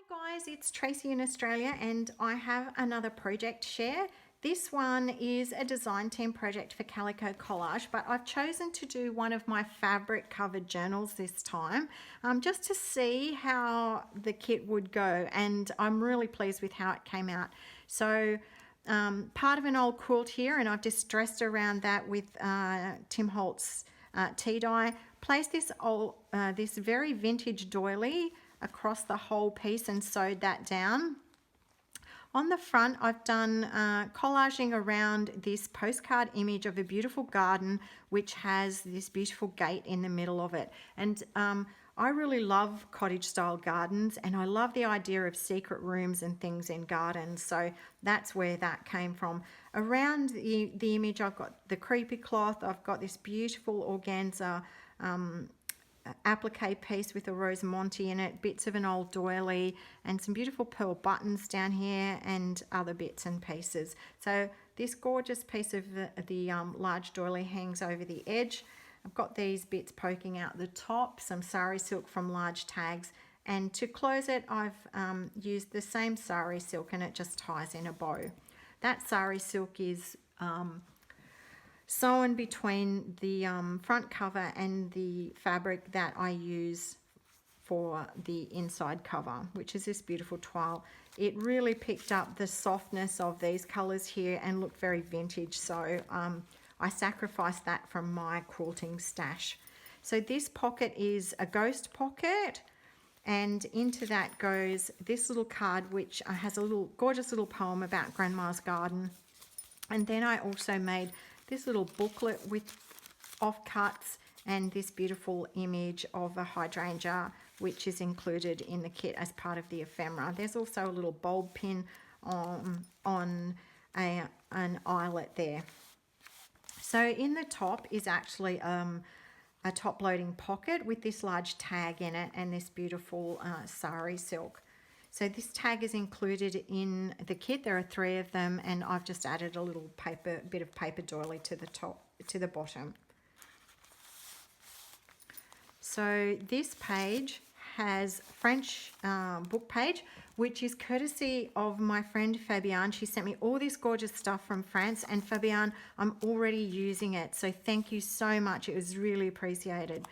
Guys, it's Tracy in Australia and I have another project to share. This one is a design team project for Calico Collage, but I've chosen to do one of my fabric covered journals this time just to see how the kit would go, and I'm really pleased with how it came out. So part of an old quilt here, and I've distressed around that with Tim Holtz tea dye. Placed this very vintage doily across the whole piece and sewed that down. On the front, I've done collaging around this postcard image of a beautiful garden which has this beautiful gate in the middle of it. And I really love cottage style gardens, and I love the idea of secret rooms and things in gardens, so that's where that came from. Around the image, I've got the creepy cloth, I've got this beautiful organza applique piece with a rosemonte in it, bits of an old doily, and some beautiful pearl buttons down here and other bits and pieces. So this gorgeous piece of the large doily hangs over the edge. I've got these bits poking out the top, some sari silk from large tags, and to close it I've used the same sari silk, and it just ties in a bow. That sari silk is sewn between the front cover and the fabric that I use for the inside cover, which is this beautiful twill. It really picked up the softness of these colors here and looked very vintage, so I sacrificed that from my quilting stash. So this pocket is a ghost pocket, and into that goes this little card which has a little gorgeous little poem about Grandma's garden. And then I also made this little booklet with offcuts and this beautiful image of a hydrangea which is included in the kit as part of the ephemera. There's also a little bulb pin on an eyelet there. So in the top is actually a top loading pocket with this large tag in it and this beautiful sari silk. So this tag is included in the kit. There are 3 of them, and I've just added a little bit of paper doily to the top, to the bottom. So this page has French book page, which is courtesy of my friend Fabienne. She sent me all this gorgeous stuff from France, and Fabienne, I'm already using it, so thank you so much. It was really appreciated.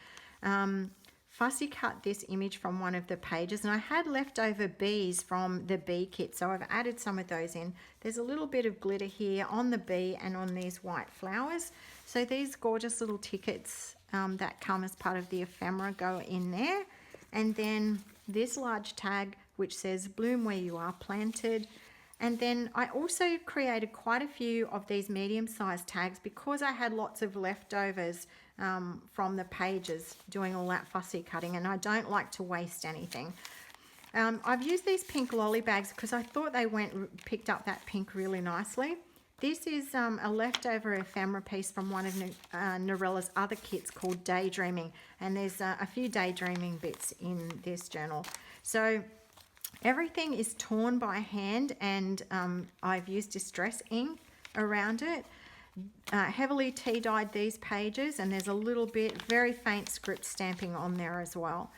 Fussy cut this image from one of the pages, and I had leftover bees from the bee kit, so I've added some of those in. There's a little bit of glitter here on the bee and on these white flowers. So these gorgeous little tickets that come as part of the ephemera go in there. And then this large tag which says bloom where you are planted. And then I also created quite a few of these medium-sized tags because I had lots of leftovers from the pages doing all that fussy cutting, and I don't like to waste anything. I've used these pink lolly bags because I thought they picked up that pink really nicely. This is a leftover ephemera piece from one of Norella's other kits called Daydreaming, and there's a few daydreaming bits in this journal. So everything is torn by hand, and I've used distress ink around it. Heavily tea dyed these pages, and there's a little bit, very faint script stamping on there as well.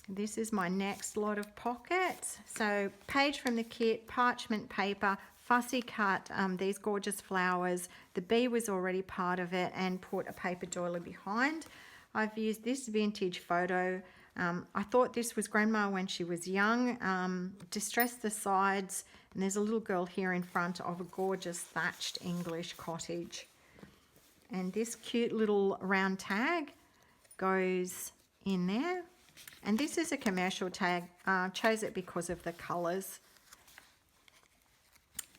This is my next lot of pockets. So page from the kit, parchment paper, fussy cut these gorgeous flowers. The bee was already part of it, and put a paper doily behind. I've used this vintage photo. I thought this was Grandma when she was young. Distressed the sides, and there's a little girl here in front of a gorgeous thatched English cottage. And this cute little round tag goes in there. And this is a commercial tag. Chose it because of the colours.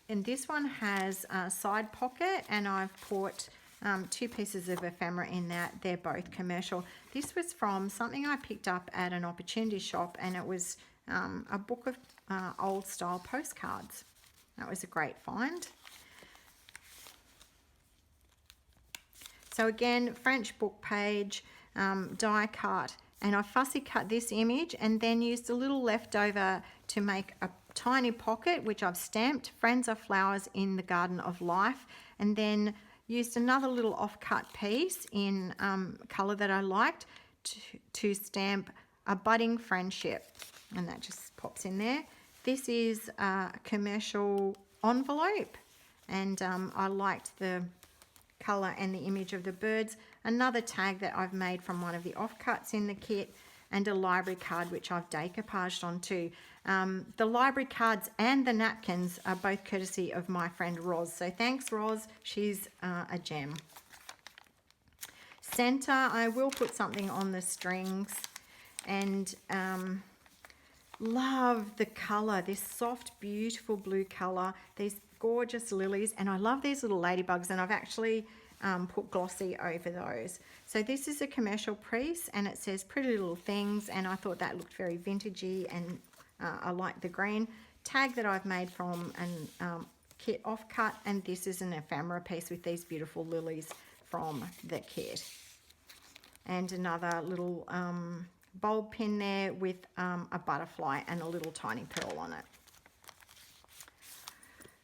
And this one has a side pocket, and I've put 2 pieces of ephemera in that. They're both commercial. This was from something I picked up at an opportunity shop, and it was a book of old style postcards. That was a great find. So again, French book page, die cut, and I fussy cut this image and then used a little leftover to make a tiny pocket, which I've stamped Friends are Flowers in the Garden of Life, and then used another little offcut piece in colour that I liked to stamp A Budding Friendship, and that just pops in there. This is a commercial envelope, and I liked the colour and the image of the birds. Another tag that I've made from one of the offcuts in the kit, and a library card which I've decoupaged onto. The library cards and the napkins are both courtesy of my friend Roz. So thanks, Roz. She's a gem. Centre, I will put something on the strings, and love the colour, this soft, beautiful blue colour, these gorgeous lilies, and I love these little ladybugs, and I've actually put glossy over those. So this is a commercial piece, and it says Pretty Little Things, and I thought that looked very vintagey, and I like the green. Tag that I've made from an kit offcut, and this is an ephemera piece with these beautiful lilies from the kit. And another little bulb pin there with a butterfly and a little tiny pearl on it.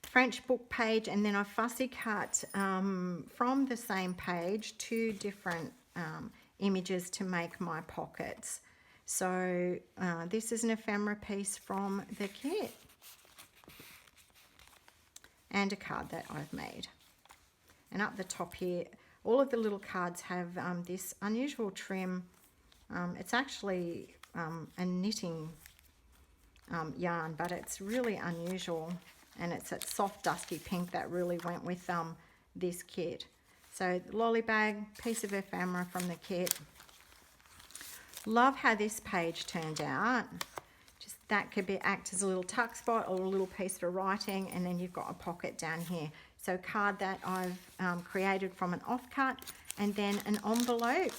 French book page, and then I fussy cut from the same page 2 different images to make my pockets. So this is an ephemera piece from the kit, and a card that I've made. And up the top here, all of the little cards have this unusual trim. It's actually a knitting yarn, but it's really unusual, and it's that soft dusky pink that really went with this kit. So lolly bag, piece of ephemera from the kit. Love how this page turned out. Just that could act as a little tuck spot or a little piece for writing, and then you've got a pocket down here. So card that I've created from an offcut, and then an envelope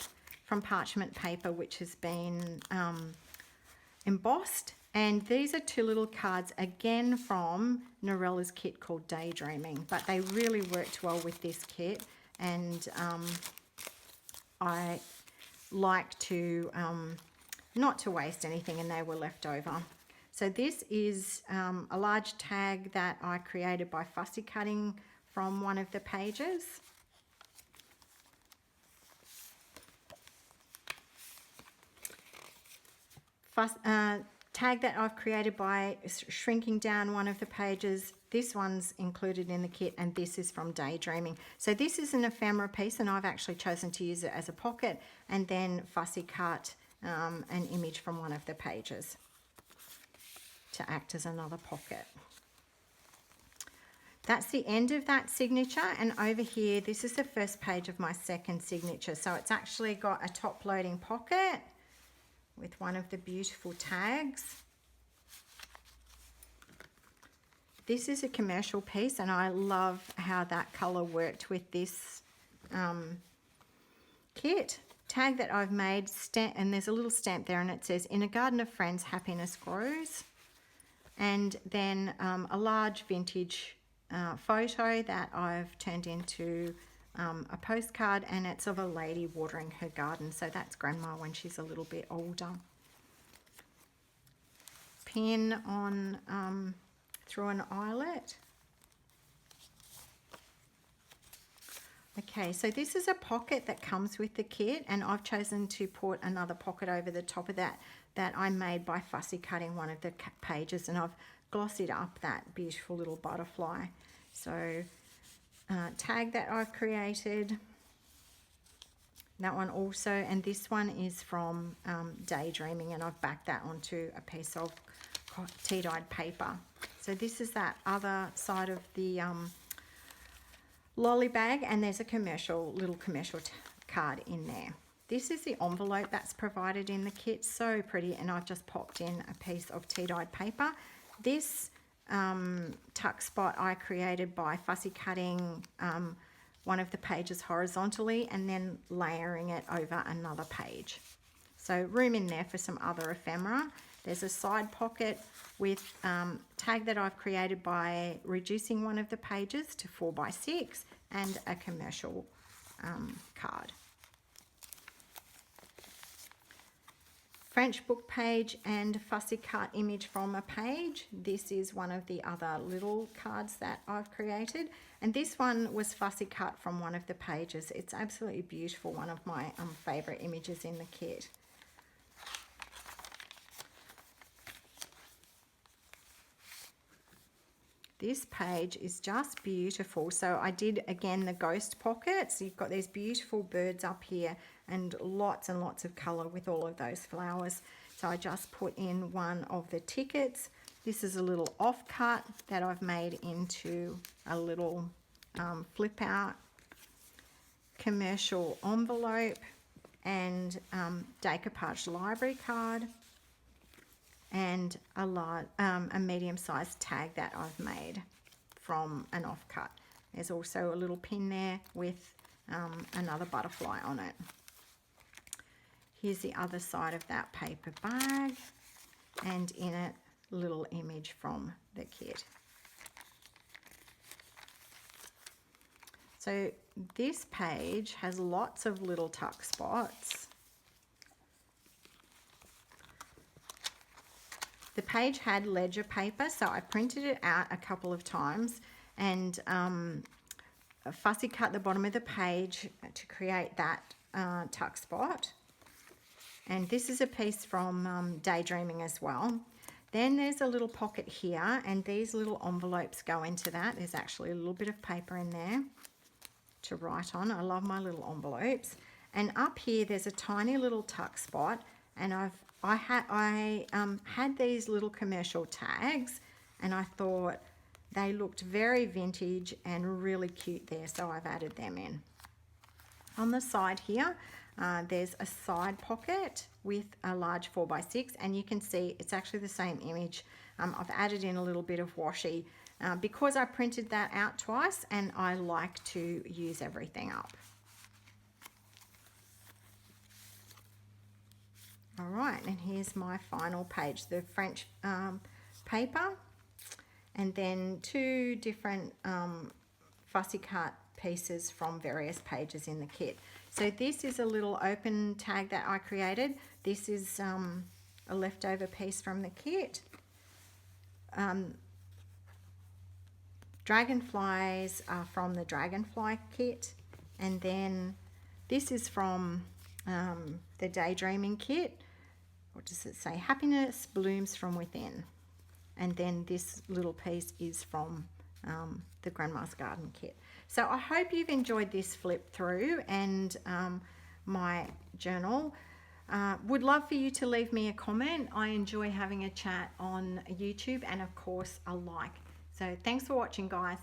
from parchment paper which has been embossed. And these are 2 little cards again from Norella's kit called Daydreaming, but they really worked well with this kit, and I like to not to waste anything, and they were left over. So this is a large tag that I created by fussy cutting from one of the pages. Tag that I've created by shrinking down one of the pages. This one's included in the kit, and this is from Daydreaming. So this is an ephemera piece, and I've actually chosen to use it as a pocket, and then fussy cut an image from one of the pages to act as another pocket. That's the end of that signature, and over here, this is the first page of my second signature. So it's actually got a top loading pocket with one of the beautiful tags. This is a commercial piece, and I love how that colour worked with this kit. Tag that I've made, and there's a little stamp there, and it says, "In a garden of friends, happiness grows." And then a large vintage photo that I've turned into a postcard, and it's of a lady watering her garden. So that's Grandma when she's a little bit older. Pin on through an eyelet. Okay, so this is a pocket that comes with the kit, and I've chosen to put another pocket over the top of that I made by fussy cutting one of the pages, and I've glossied up that beautiful little butterfly. So tag that I've created, that one also, and this one is from Daydreaming, and I've backed that onto a piece of tea-dyed paper. So this is that other side of the lolly bag, and there's a little commercial card in there. This is the envelope that's provided in the kit, so pretty, and I've just popped in a piece of tea-dyed paper. This tuck spot I created by fussy cutting one of the pages horizontally and then layering it over another page. So room in there for some other ephemera. There's a side pocket with tag that I've created by reducing one of the pages to 4x6, and a commercial card. French book page and fussy cut image from a page. This is one of the other little cards that I've created, and this one was fussy cut from one of the pages. It's absolutely beautiful, one of my favourite images in the kit. This page is just beautiful. So I did, again, the ghost pockets. You've got these beautiful birds up here and lots of colour with all of those flowers. So I just put in one of the tickets. This is a little offcut that I've made into a little flip out commercial envelope and decoupage library card, and a medium-sized tag that I've made from an offcut. There's also a little pin there with another butterfly on it. Here's the other side of that paper bag, and in it, a little image from the kit. So this page has lots of little tuck spots. The page had ledger paper, so I printed it out a couple of times and fussy cut the bottom of the page to create that tuck spot. And this is a piece from Daydreaming as well. Then there's a little pocket here, and these little envelopes go into that. There's actually a little bit of paper in there to write on. I love my little envelopes. And up here there's a tiny little tuck spot, and I had these little commercial tags, and I thought they looked very vintage and really cute there, so I've added them in. On the side here, there's a side pocket with a large 4x6, and you can see it's actually the same image. I've added in a little bit of washi because I printed that out twice, and I like to use everything up. All right, and here's my final page, the French paper, and then two different fussy cut pieces from various pages in the kit. So this is a little open tag that I created. This is a leftover piece from the kit. Dragonflies are from the Dragonfly kit, and then this is from the Daydreaming kit. What does it say? Happiness blooms from within. And then this little piece is from the Grandma's Garden kit. So I hope you've enjoyed this flip through and my journal. Would love for you to leave me a comment. I enjoy having a chat on YouTube, and of course a like. So thanks for watching, guys.